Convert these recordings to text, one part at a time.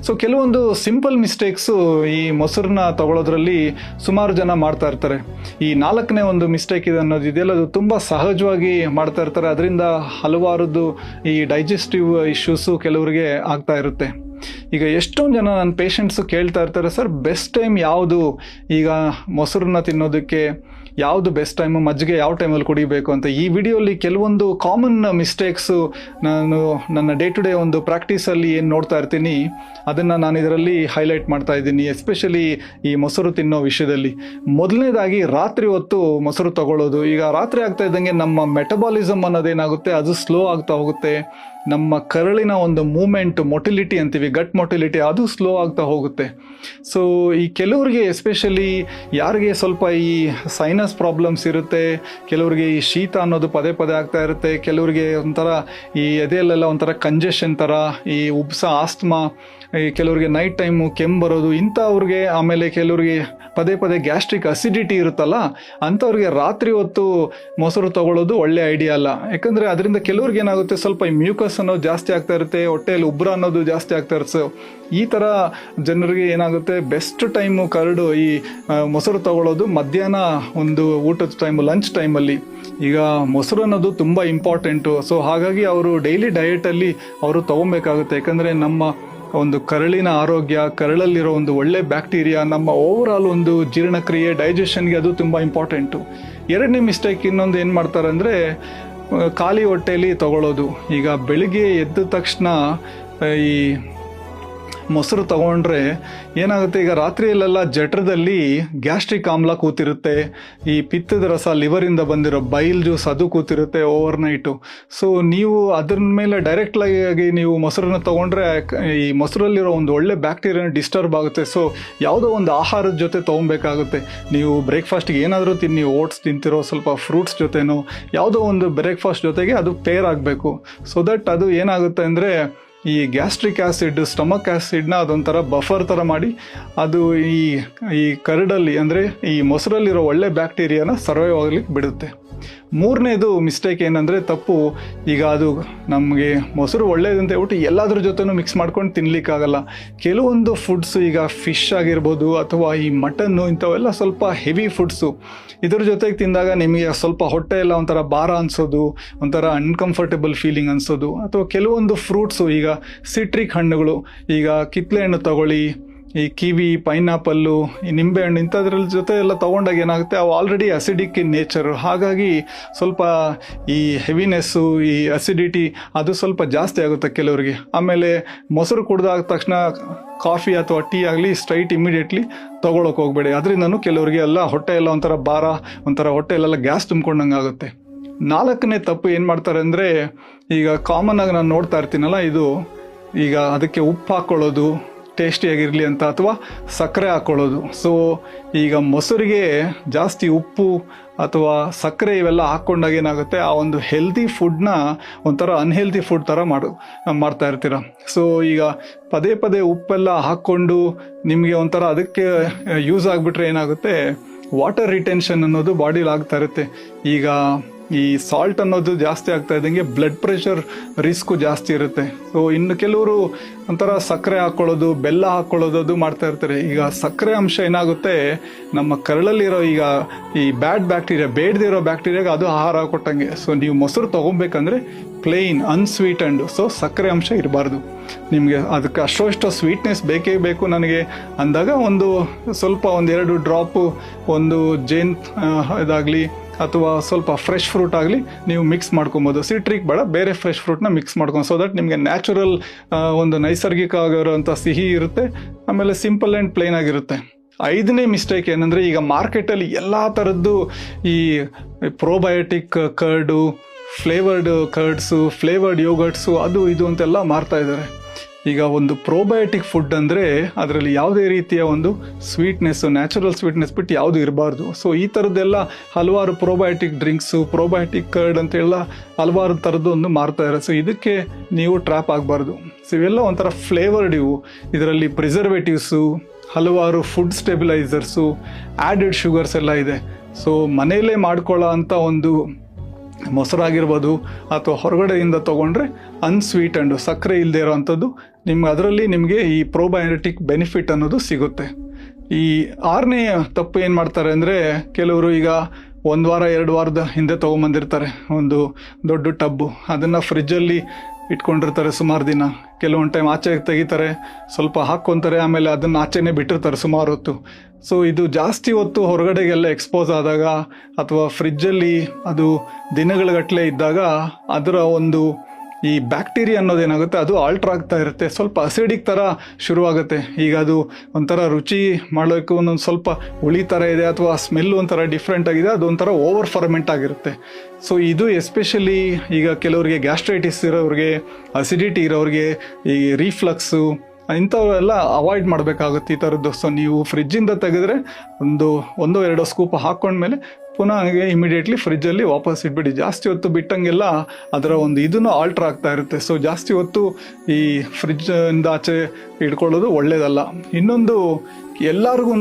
So ಕೆಲವೊಂದು simple mistakes ಈ ಮೊಸರನ್ನ ತಗೊಳ್ಳೋದ್ರಲ್ಲಿ ಸುಮಾರು ಜನ ಮಾಡ್ತಾ ಇರ್ತಾರೆ. ಈ 4ನೇ ಒಂದು ಮಿಸ್ಟೇಕ್ ಇದೆ ಅನ್ನೋದು ಇದೆಯಲ್ಲ, ಅದು ತುಂಬ ಸಹಜವಾಗಿ ಮಾಡ್ತಾ ಇರ್ತಾರೆ. ಅದರಿಂದ ಹಲವಾರದ್ದು ಈ ಡೈಜೆಸ್ಟಿವ್ ಇಶ್ಯೂಸು ಕೆಲವರಿಗೆ ಆಗ್ತಾ ಇರುತ್ತೆ. ಈಗ ಎಷ್ಟೊಂದು ಜನ ನನ್ನ ಪೇಷಂಟ್ಸು ಕೇಳ್ತಾ ಇರ್ತಾರೆ, ಸರ್ ಬೆಸ್ಟ್ ಟೈಮ್ ಯಾವುದು ಈಗ ಮೊಸರನ್ನ ತಿನ್ನೋದಕ್ಕೆ, ಯಾವುದು ಬೆಸ್ಟ್ ಟೈಮು, ಮಜ್ಜಿಗೆ ಯಾವ ಟೈಮಲ್ಲಿ ಕುಡಿಬೇಕು ಅಂತ. ಈ ವಿಡಿಯೋಲಿ ಕೆಲವೊಂದು ಕಾಮನ್ ಮಿಸ್ಟೇಕ್ಸು ನಾನು ನನ್ನ ಡೇ ಟು ಡೇ ಒಂದು ಪ್ರಾಕ್ಟೀಸಲ್ಲಿ ಏನು ನೋಡ್ತಾ ಇರ್ತೀನಿ ಅದನ್ನು ನಾನು ಇದರಲ್ಲಿ ಹೈಲೈಟ್ ಮಾಡ್ತಾ ಇದ್ದೀನಿ, ಎಸ್ಪೆಷಲಿ ಈ ಮೊಸರು ತಿನ್ನೋ ವಿಷಯದಲ್ಲಿ. ಮೊದಲನೇದಾಗಿ ರಾತ್ರಿ ಹೊತ್ತು ಮೊಸರು ತಗೊಳ್ಳೋದು. ಈಗ ರಾತ್ರಿ ಆಗ್ತಾ ಇದ್ದಂಗೆ ನಮ್ಮ ಮೆಟಬಾಲಿಸಮ್ ಅನ್ನೋದೇನಾಗುತ್ತೆ, ಅದು ಸ್ಲೋ ಆಗ್ತಾ ಹೋಗುತ್ತೆ. ನಮ್ಮ ಕರಳಿನ ಒಂದು ಮೂಮೆಂಟ್, ಮೊಟಿಲಿಟಿ ಅಂತೀವಿ, ಗಟ್ ಮೊಟಿಲಿಟಿ, ಅದು ಸ್ಲೋ ಆಗ್ತಾ ಹೋಗುತ್ತೆ. ಸೊ ಈ ಕೆಲವರಿಗೆ ಎಸ್ಪೆಷಲಿ ಯಾರಿಗೆ ಸ್ವಲ್ಪ ಈ ಸೈನಸ್ ಪ್ರಾಬ್ಲಮ್ಸ್ ಇರುತ್ತೆ, ಕೆಲವರಿಗೆ ಈ ಶೀತ ಅನ್ನೋದು ಪದೇ ಪದೇ ಆಗ್ತಾ ಇರುತ್ತೆ, ಕೆಲವರಿಗೆ ಒಂಥರ ಈ ಎದೆಯಲ್ಲೆಲ್ಲ ಒಂಥರ ಕಂಜೆಷನ್ ಥರ, ಈ ಉಬ್ಸ, ಆಸ್ತಮಾ, ಈ ಕೆಲವರಿಗೆ ನೈಟ್ ಟೈಮು ಕೆಮ್ಮು ಬರೋದು ಇಂಥವ್ರಿಗೆ, ಆಮೇಲೆ ಕೆಲವರಿಗೆ ಪದೇ ಪದೇ ಗ್ಯಾಸ್ಟ್ರಿಕ್ ಅಸಿಡಿಟಿ ಇರುತ್ತಲ್ಲ ಅಂಥವ್ರಿಗೆ ರಾತ್ರಿ ಹೊತ್ತು ಮೊಸರು ತಗೊಳ್ಳೋದು ಒಳ್ಳೆ ಐಡಿಯಾ ಅಲ್ಲ. ಯಾಕಂದರೆ ಅದರಿಂದ ಕೆಲವ್ರಿಗೆ ಏನಾಗುತ್ತೆ, ಸ್ವಲ್ಪ ಈ ಮ್ಯೂಕಸ್ ಅನ್ನೋದು ಜಾಸ್ತಿ ಆಗ್ತಾ ಇರುತ್ತೆ, ಹೊಟ್ಟೆಯಲ್ಲಿ ಉಬ್ರ ಅನ್ನೋದು ಜಾಸ್ತಿ ಆಗ್ತಾ ಇರುತ್ತೆ. ಈ ಥರ ಜನರಿಗೆ ಏನಾಗುತ್ತೆ, ಬೆಸ್ಟ್ ಟೈಮು ಕರಡು ಈ ಮೊಸರು ತಗೊಳ್ಳೋದು ಮಧ್ಯಾಹ್ನ ಒಂದು ಊಟದ ಟೈಮು, ಲಂಚ್ ಟೈಮಲ್ಲಿ. ಈಗ ಮೊಸರು ಅನ್ನೋದು ತುಂಬ ಇಂಪಾರ್ಟೆಂಟು. ಸೊ ಹಾಗಾಗಿ ಅವರು ಡೈಲಿ ಡಯಟಲ್ಲಿ ಅವರು ತೊಗೊಬೇಕಾಗುತ್ತೆ. ಯಾಕಂದರೆ ನಮ್ಮ ಒಂದು ಕರಳಿನ ಆರೋಗ್ಯ, ಕರಳಲ್ಲಿರೋ ಒಂದು ಒಳ್ಳೆ ಬ್ಯಾಕ್ಟೀರಿಯಾ, ನಮ್ಮ ಓವರಾಲ್ ಒಂದು ಜೀರ್ಣಕ್ರಿಯೆ, ಡೈಜೆಷನ್ಗೆ ಅದು ತುಂಬ ಇಂಪಾರ್ಟೆಂಟು. 2ನೇ ಮಿಸ್ಟೇಕ್ ಇನ್ನೊಂದು ಏನು ಮಾಡ್ತಾರೆ ಅಂದರೆ, ಖಾಲಿ ಹೊಟ್ಟೆಯಲ್ಲಿ ತಗೊಳ್ಳೋದು. ಈಗ ಬೆಳಿಗ್ಗೆ ಎದ್ದ ತಕ್ಷಣ ಈ ಮೊಸರು ತಗೊಂಡ್ರೆ ಏನಾಗುತ್ತೆ, ಈಗ ರಾತ್ರಿಯಲ್ಲೆಲ್ಲ ಜಠರದಲ್ಲಿ ಗ್ಯಾಸ್ಟ್ರಿಕ್ ಆಮ್ಲ ಕೂತಿರುತ್ತೆ, ಈ ಪಿತ್ತದ ರಸ, ಲಿವರಿಂದ ಬಂದಿರೋ ಬೈಲ್ ಜ್ಯೂಸ್ ಅದು ಕೂತಿರುತ್ತೆ ಓವರ್ನೈಟು. ಸೊ ನೀವು ಅದ್ರ ಮೇಲೆ ಡೈರೆಕ್ಟಾಗಿ ನೀವು ಮೊಸರನ್ನ ತೊಗೊಂಡ್ರೆ ಈ ಮೊಸರಲ್ಲಿರೋ ಒಂದು ಒಳ್ಳೆ ಬ್ಯಾಕ್ಟೀರಿಯಾನ ಡಿಸ್ಟರ್ಬ್ ಆಗುತ್ತೆ. ಸೊ ಯಾವುದೋ ಒಂದು ಆಹಾರದ ಜೊತೆ ತೊಗೊಬೇಕಾಗುತ್ತೆ. ನೀವು ಬ್ರೇಕ್ಫಾಸ್ಟಿಗೆ ಏನಾದರೂ ತಿನ್ನಿ, ಓಟ್ಸ್ ತಿಂತಿರೋ, ಸ್ವಲ್ಪ ಫ್ರೂಟ್ಸ್ ಜೊತೆನೋ ಯಾವುದೋ ಒಂದು ಬ್ರೇಕ್ಫಾಸ್ಟ್ ಜೊತೆಗೆ ಅದು ಪೇರ್ ಆಗಬೇಕು. ಸೊ ದಟ್ ಅದು ಏನಾಗುತ್ತೆ ಅಂದರೆ, ಈ ಗ್ಯಾಸ್ಟ್ರಿಕ್ ಆ್ಯಸಿಡ್, ಸ್ಟಮಕ್ ಆ್ಯಸಿಡ್ನ ಅದೊಂಥರ ಬಫರ್ ಥರ ಮಾಡಿ ಅದು ಈ ಕರಡಲ್ಲಿ ಅಂದರೆ ಈ ಮೊಸರಲ್ಲಿರೋ ಒಳ್ಳೆ ಬ್ಯಾಕ್ಟೀರಿಯಾನ ಸರ್ವೈವ್ ಆಗಲಿಕ್ಕೆ ಬಿಡುತ್ತೆ. 3ನೇದು ಮಿಸ್ಟೇಕ್ ಏನಂದರೆ, ತಪ್ಪು. ಈಗ ಅದು ನಮಗೆ ಮೊಸರು ಒಳ್ಳೇದಂತ ಹೇಳ್ಬಿಟ್ಟು ಎಲ್ಲದ್ರ ಜೊತೆನೂ ಮಿಕ್ಸ್ ಮಾಡ್ಕೊಂಡು ತಿನ್ನಲಿಕ್ಕಾಗಲ್ಲ. ಕೆಲವೊಂದು ಫುಡ್ಸು, ಈಗ ಫಿಶ್ ಆಗಿರ್ಬೋದು ಅಥವಾ ಈ ಮಟನ್ನು, ಇಂಥವೆಲ್ಲ ಸ್ವಲ್ಪ ಹೆವಿ ಫುಡ್ಸು. ಇದ್ರ ಜೊತೆಗೆ ತಿಂದಾಗ ನಿಮಗೆ ಸ್ವಲ್ಪ ಹೊಟ್ಟೆ ಎಲ್ಲ ಒಂಥರ ಭಾರ ಅನಿಸೋದು, ಒಂಥರ ಅನ್ಕಂಫರ್ಟೇಬಲ್ ಫೀಲಿಂಗ್ ಅನಿಸೋದು. ಅಥವಾ ಕೆಲವೊಂದು ಫ್ರೂಟ್ಸು, ಈಗ ಸಿಟ್ರಿಕ್ ಹಣ್ಣುಗಳು, ಈಗ ಕಿತ್ತಳೆ ಹಣ್ಣು ತಗೊಳ್ಳಿ, ಈ ಕಿವಿ, ಪೈನಾಪಲ್ಲು, ಈ ನಿಂಬೆಹಣ್ಣು, ಇಂಥದ್ರ ಜೊತೆ ಎಲ್ಲ ತೊಗೊಂಡಾಗ ಏನಾಗುತ್ತೆ, ಅವು ಆಲ್ರೆಡಿ ಅಸಿಡಿಕ್ ಇನ್ ನೇಚರು. ಹಾಗಾಗಿ ಸ್ವಲ್ಪ ಈ ಹೆವಿನೆಸ್ಸು, ಈ ಅಸಿಡಿಟಿ ಅದು ಸ್ವಲ್ಪ ಜಾಸ್ತಿ ಆಗುತ್ತೆ ಕೆಲವರಿಗೆ. ಆಮೇಲೆ ಮೊಸರು ಕುಡ್ದಾದ ತಕ್ಷಣ ಕಾಫಿ ಅಥವಾ ಟೀ ಆಗಲಿ ಸ್ಟ್ರೈಟ್ ಇಮಿಡಿಯೇಟ್ಲಿ ತೊಗೊಳಕ್ಕೆ ಹೋಗಬೇಡಿ. ಅದರಿಂದನೂ ಕೆಲವರಿಗೆ ಎಲ್ಲ ಹೊಟ್ಟೆ ಎಲ್ಲ ಒಂಥರ ಭಾರ, ಒಂಥರ ಹೊಟ್ಟೆಯಲ್ಲೆಲ್ಲ ಗ್ಯಾಸ್ ತುಂಬ್ಕೊಂಡಂಗೆ ಆಗುತ್ತೆ. 4ನೇ ತಪ್ಪು ಏನು ಮಾಡ್ತಾರೆ ಅಂದರೆ, ಈಗ ಕಾಮನ್ನಾಗಿ ನಾನು ನೋಡ್ತಾ ಇರ್ತೀನಲ್ಲ, ಇದು ಈಗ ಅದಕ್ಕೆ ಉಪ್ಪು ಹಾಕ್ಕೊಳ್ಳೋದು ಟೇಸ್ಟಿಯಾಗಿರಲಿ ಅಂತ, ಅಥವಾ ಸಕ್ಕರೆ ಹಾಕ್ಕೊಳ್ಳೋದು. ಸೊ ಈಗ ಮೊಸರಿಗೆ ಜಾಸ್ತಿ ಉಪ್ಪು ಅಥವಾ ಸಕ್ಕರೆ ಇವೆಲ್ಲ ಹಾಕ್ಕೊಂಡಾಗ ಏನಾಗುತ್ತೆ, ಆ ಒಂದು ಹೆಲ್ದಿ ಫುಡ್ನ ಒಂಥರ ಅನ್ಹೆಲ್ದಿ ಫುಡ್ ಥರ ಮಾಡ್ತಾ ಇರ್ತೀರ. ಸೊ ಈಗ ಪದೇ ಪದೇ ಉಪ್ಪೆಲ್ಲ ಹಾಕ್ಕೊಂಡು ನಿಮಗೆ ಒಂಥರ ಅದಕ್ಕೆ ಯೂಸ್ ಆಗಿಬಿಟ್ರೆ ಏನಾಗುತ್ತೆ, ವಾಟರ್ ರಿಟೆನ್ಷನ್ ಅನ್ನೋದು ಬಾಡಿಲಿ ಆಗ್ತಾ ಇರುತ್ತೆ. ಈಗ ಈ ಸಾಲ್ಟ್ ಅನ್ನೋದು ಜಾಸ್ತಿ ಆಗ್ತಾ ಇದ್ದಂಗೆ ಬ್ಲಡ್ ಪ್ರೆಷರ್ ರಿಸ್ಕು ಜಾಸ್ತಿ ಇರುತ್ತೆ. ಸೊ ಇನ್ನು ಕೆಲವರು ಒಂಥರ ಸಕ್ಕರೆ ಹಾಕ್ಕೊಳ್ಳೋದು, ಬೆಲ್ಲ ಹಾಕ್ಕೊಳ್ಳೋದು ಅದು ಮಾಡ್ತಾ ಇರ್ತಾರೆ. ಈಗ ಸಕ್ಕರೆ ಅಂಶ ಏನಾಗುತ್ತೆ, ನಮ್ಮ ಕರಳಲ್ಲಿರೋ ಈಗ ಈ ಬ್ಯಾಡ್ ಬ್ಯಾಕ್ಟೀರಿಯಾ, ಬೇಡದಿರೋ ಬ್ಯಾಕ್ಟೀರಿಯಾಗೆ ಅದು ಆಹಾರ ಕೊಟ್ಟಂಗೆ. ಸೊ ನೀವು ಮೊಸರು ತೊಗೊಬೇಕಂದ್ರೆ ಪ್ಲೇನ್ ಅನ್ಸ್ವೀಟೆಂಡ್, ಸೊ ಸಕ್ಕರೆ ಅಂಶ ಇರಬಾರ್ದು. ನಿಮಗೆ ಅದಕ್ಕೆ ಅಷ್ಟೋ ಸ್ವೀಟ್ನೆಸ್ ಬೇಕೇ ಬೇಕು ನನಗೆ ಅಂದಾಗ ಒಂದು ಸ್ವಲ್ಪ 1-2 ಡ್ರಾಪು ಒಂದು ಜೇನ್ ಇದಾಗಲಿ ಅಥವಾ ಸ್ವಲ್ಪ ಫ್ರೆಶ್ ಫ್ರೂಟ್ ಆಗಲಿ ನೀವು ಮಿಕ್ಸ್ ಮಾಡ್ಕೊಬೋದು. ಸಿಟ್ರಿಕ್ ಬೇಡ, ಬೇರೆ ಫ್ರೆಶ್ ಫ್ರೂಟ್ನ ಮಿಕ್ಸ್ ಮಾಡ್ಕೊಂಡು, ಸೊ ದಟ್ ನಿಮಗೆ ನ್ಯಾಚುರಲ್ ಒಂದು ನೈಸರ್ಗಿಕ ಆಗಿರೋಂಥ ಸಿಹಿ ಇರುತ್ತೆ, ಆಮೇಲೆ ಸಿಂಪಲ್ ಆ್ಯಂಡ್ ಪ್ಲೇನ್ ಆಗಿರುತ್ತೆ. 5ನೇ ಮಿಸ್ಟೇಕ್ ಏನಂದರೆ, ಈಗ ಮಾರ್ಕೆಟಲ್ಲಿ ಎಲ್ಲ ಥರದ್ದು ಈ ಪ್ರೋಬಯೋಟಿಕ್ ಕರ್ಡು, ಫ್ಲೇವರ್ಡ್ ಕರ್ಡ್ಸು, ಫ್ಲೇವರ್ಡ್ ಯೋಗರ್ಟ್ಸು, ಅದು ಇದು ಅಂತೆಲ್ಲ ಮಾರ್ತಾ ಇದ್ದಾರೆ. ಈಗ ಒಂದು ಪ್ರೋಬಯೋಟಿಕ್ ಫುಡ್ ಅಂದರೆ ಅದರಲ್ಲಿ ಯಾವುದೇ ರೀತಿಯ ಒಂದು ಸ್ವೀಟ್ನೆಸ್ಸು, ನ್ಯಾಚುರಲ್ ಸ್ವೀಟ್ನೆಸ್ ಬಿಟ್ಟು ಯಾವುದು ಇರಬಾರ್ದು. ಸೊ ಈ ಥರದ್ದೆಲ್ಲ ಹಲವಾರು ಪ್ರೋಬಯೋಟಿಕ್ ಡ್ರಿಂಕ್ಸು, ಪ್ರೋಬಯೋಟಿಕ್ ಕರ್ಡ್ ಅಂತೆಲ್ಲ ಹಲವಾರು ಥರದ್ದು ಒಂದು ಮಾರ್ತಾ ಇದ್ದಾರೆ. ಸೊ ಇದಕ್ಕೆ ನೀವು ಟ್ರ್ಯಾಪ್ ಆಗಬಾರ್ದು. ಸೊ ಇವೆಲ್ಲ ಒಂಥರ ಫ್ಲೇವರ್ಡ್ ಇವು. ಇದರಲ್ಲಿ ಪ್ರಿಸರ್ವೇಟಿವ್ಸು, ಹಲವಾರು ಫುಡ್ ಸ್ಟೆಬಿಲೈಸರ್ಸು, ಆ್ಯಡೆಡ್ ಶುಗರ್ಸ್ ಎಲ್ಲ ಇದೆ. ಸೊ ಮನೆಯಲ್ಲೇ ಮಾಡ್ಕೊಳ್ಳೋ ಅಂಥ ಒಂದು ಮೊಸರಾಗಿರ್ಬೋದು ಅಥವಾ ಹೊರಗಡೆಯಿಂದ ತೊಗೊಂಡ್ರೆ ಅನ್ಸ್ವೀಟೆಂಡು, ಸಕ್ಕರೆ ಇಲ್ಲದೆ ಇರೋವಂಥದ್ದು ನಿಮಗೆ ಈ ಪ್ರೋಬಯೋಟಿಕ್ ಬೆನಿಫಿಟ್ ಅನ್ನೋದು ಸಿಗುತ್ತೆ. ಈ 6ನೇ ತಪ್ಪು ಏನು ಮಾಡ್ತಾರೆ ಅಂದರೆ, ಕೆಲವರು ಈಗ 1 ವಾರ 2 ವಾರದ ಹಿಂದೆ ತೊಗೊಂಬಂದಿರ್ತಾರೆ ಒಂದು ದೊಡ್ಡ ಟಬ್ಬು, ಅದನ್ನು ಫ್ರಿಜ್ಜಲ್ಲಿ ಇಟ್ಕೊಂಡಿರ್ತಾರೆ ಸುಮಾರು ದಿನ. ಕೆಲವೊಂದು ಟೈಮ್ ಆಚೆ ತೆಗಿತಾರೆ, ಸ್ವಲ್ಪ ಹಾಕ್ಕೊತಾರೆ, ಆಮೇಲೆ ಅದನ್ನು ಆಚೆನೇ ಬಿಟ್ಟಿರ್ತಾರೆ ಸುಮಾರು ಹೊತ್ತು. ಸೊ ಇದು ಜಾಸ್ತಿ ಹೊತ್ತು ಹೊರಗಡೆಗೆಲ್ಲ ಎಕ್ಸ್ಪೋಸ್ ಆದಾಗ ಅಥವಾ ಫ್ರಿಜ್ಜಲ್ಲಿ ಅದು ದಿನಗಳಗಟ್ಟಲೆ ಇದ್ದಾಗ ಅದರ ಒಂದು ಈ ಬ್ಯಾಕ್ಟೀರಿಯಾ ಅನ್ನೋದೇನಾಗುತ್ತೆ, ಅದು ಆಲ್ಟ್ರ್ ಆಗ್ತಾ ಇರುತ್ತೆ, ಸ್ವಲ್ಪ ಅಸಿಡಿಕ್ ಥರ ಶುರುವಾಗುತ್ತೆ. ಈಗ ಅದು ಒಂಥರ ರುಚಿ ಮಾಡೋಕ್ಕೆ ಒಂದೊಂದು ಸ್ವಲ್ಪ ಹುಳಿ ಥರ ಇದೆ, ಅಥವಾ ಸ್ಮೆಲ್ ಒಂಥರ ಡಿಫ್ರೆಂಟ್ ಆಗಿದೆ, ಅದು ಒಂಥರ ಓವರ್ ಫರ್ಮೆಂಟ್ ಆಗಿರುತ್ತೆ. ಸೊ ಇದು ಎಸ್ಪೆಷಲಿ ಈಗ ಕೆಲವರಿಗೆ ಗ್ಯಾಸ್ಟ್ರೈಟಿಸ್ ಇರೋರಿಗೆ, ಅಸಿಡಿಟಿ ಇರೋರಿಗೆ, ಈ ರೀಫ್ಲಕ್ಸು ಇಂಥವೆಲ್ಲ ಅವಾಯ್ಡ್ ಮಾಡಬೇಕಾಗುತ್ತೆ ಈ ಥರದ್ದು. ಸೊ ನೀವು ಫ್ರಿಜ್ಜಿಂದ ತೆಗೆದ್ರೆ 1-2 ಸ್ಕೂಪ್ ಹಾಕ್ಕೊಂಡ್ಮೇಲೆ ಪುನಃ ಹಾಗೆ ಇಮಿಡಿಯೇಟ್ಲಿ ಫ್ರಿಜ್ಜಲ್ಲಿ ವಾಪಸ್ ಇಟ್ಬಿಡಿ. ಜಾಸ್ತಿ ಹೊತ್ತು ಬಿಟ್ಟಂಗೆಲ್ಲ ಅದರ ಒಂದು ಇದನ್ನು ಆಲ್ಟ್ರ್ ಆಗ್ತಾ ಇರುತ್ತೆ. ಸೊ ಜಾಸ್ತಿ ಹೊತ್ತು ಈ ಫ್ರಿಜ್ಜಿಂದ ಆಚೆ ಇಟ್ಕೊಳ್ಳೋದು ಒಳ್ಳೆಯದಲ್ಲ. ಇನ್ನೊಂದು, ಎಲ್ಲರಿಗೂ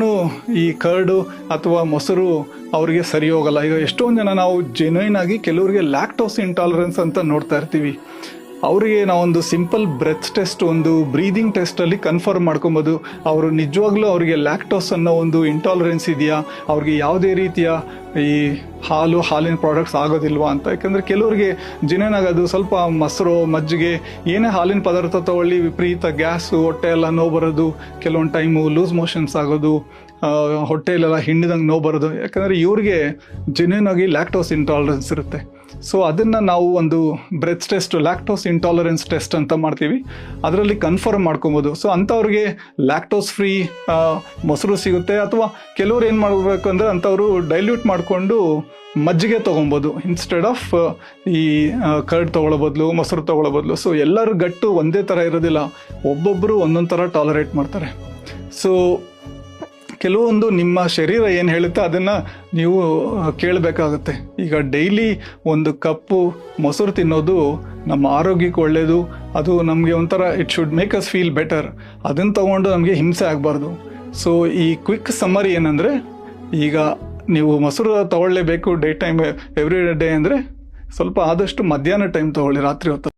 ಈ ಕರ್ಡು ಅಥವಾ ಮೊಸರು ಅವರಿಗೆ ಸರಿ ಹೋಗಲ್ಲ. ಈಗ ಎಷ್ಟೊಂದು ಜನ ನಾವು ಜೆನ್ಯೂನ್ ಆಗಿ ಕೆಲವರಿಗೆ ಲ್ಯಾಕ್ಟೋಸ್ ಇಂಟಾಲರೆನ್ಸ್ ಅಂತ ನೋಡ್ತಾ ಇರ್ತೀವಿ. ಅವರಿಗೆ ನಾವೊಂದು ಸಿಂಪಲ್ ಬ್ರೆತ್ ಟೆಸ್ಟ್, ಒಂದು ಬ್ರೀದಿಂಗ್ ಟೆಸ್ಟಲ್ಲಿ ಕನ್ಫರ್ಮ್ ಮಾಡ್ಕೊಬೋದು ಅವರು ನಿಜವಾಗ್ಲೂ ಅವರಿಗೆ ಲ್ಯಾಕ್ಟೋಸ್ ಅನ್ನೋ ಒಂದು ಇಂಟಾಲರೆನ್ಸ್ ಇದೆಯಾ, ಅವ್ರಿಗೆ ಯಾವುದೇ ರೀತಿಯ ಈ ಹಾಲಿನ ಪ್ರಾಡಕ್ಟ್ಸ್ ಆಗೋದಿಲ್ವಾ ಅಂತ. ಯಾಕಂದರೆ ಕೆಲವರಿಗೆ ಜಿನೇನಾಗೋದು ಸ್ವಲ್ಪ ಮೊಸರು, ಮಜ್ಜಿಗೆ, ಏನೇ ಹಾಲಿನ ಪದಾರ್ಥ ತಗೊಳ್ಳಿ ವಿಪರೀತ ಗ್ಯಾಸು, ಹೊಟ್ಟೆ ಎಲ್ಲ ನೋವು ಬರೋದು, ಕೆಲವೊಂದು ಟೈಮು ಲೂಸ್ ಮೋಷನ್ಸ್ ಆಗೋದು, ಹೊಟ್ಟೆಯಲ್ಲೆಲ್ಲ ಹಿಂಡಿದಂಗೆ ನೋವು ಬರೋದು. ಯಾಕಂದರೆ ಇವ್ರಿಗೆ ಜೆನ್ಯೂನ್ ಆಗಿ ಲ್ಯಾಕ್ಟೋಸ್ ಇಂಟಾಲರೆನ್ಸ್ ಇರುತ್ತೆ. ಸೊ ಅದನ್ನು ನಾವು ಒಂದು breath test, lactose intolerance test ಅಂತ ಮಾಡ್ತೀವಿ, ಅದರಲ್ಲಿ ಕನ್ಫರ್ಮ್ ಮಾಡ್ಕೊಬೋದು. ಸೊ ಅಂಥವ್ರಿಗೆ ಲ್ಯಾಕ್ಟೋಸ್ ಫ್ರೀ ಮೊಸರು ಸಿಗುತ್ತೆ. ಅಥವಾ ಕೆಲವ್ರು ಏನು ಮಾಡಬೇಕು ಅಂದರೆ, ಅಂಥವರು ಡೈಲ್ಯೂಟ್ ಮಾಡಿಕೊಂಡು ಮಜ್ಜಿಗೆ ತೊಗೊಬೋದು ಇನ್ಸ್ಟೆಡ್ ಆಫ್ ಈ ಕರ್ಡ್ ತೊಗೊಳ್ಳೋ ಬದಲು, ಮೊಸರು ತೊಗೊಳ್ಳೋ ಬದಲು. ಸೊ ಎಲ್ಲರ ಗಟ್ಟು ಒಂದೇ ಥರ ಇರೋದಿಲ್ಲ, ಒಬ್ಬೊಬ್ಬರು ಒಂದೊಂದು ಥರ ಟಾಲರೇಟ್ ಮಾಡ್ತಾರೆ. ಸೊ ಕೆಲವೊಂದು ನಿಮ್ಮ ಶರೀರ ಏನು ಹೇಳುತ್ತೆ ಅದನ್ನು ನೀವು ಕೇಳಬೇಕಾಗುತ್ತೆ. ಈಗ ಡೈಲಿ 1 ಕಪ್ಪು ಮೊಸರು ತಿನ್ನೋದು ನಮ್ಮ ಆರೋಗ್ಯಕ್ಕೆ ಒಳ್ಳೆಯದು. ಅದು ನಮಗೆ ಒಂಥರ it should make us feel better. ಅದನ್ನು ತೊಗೊಂಡು ನಮಗೆ ಹಿಂಸೆ ಆಗಬಾರ್ದು. ಸೊ ಈ ಕ್ವಿಕ್ ಸಮ್ಮರಿ ಏನಂದರೆ, ಈಗ ನೀವು ಮೊಸರು ತೊಗೊಳ್ಳೇಬೇಕು ಡೇ ಟೈಮ್ ಎವ್ರಿ ಡೇ ಅಂದರೆ, ಸ್ವಲ್ಪ ಆದಷ್ಟು ಮಧ್ಯಾಹ್ನ ಟೈಮ್ ತೊಗೊಳ್ಳಿ, ರಾತ್ರಿ ಹೊತ್ತು.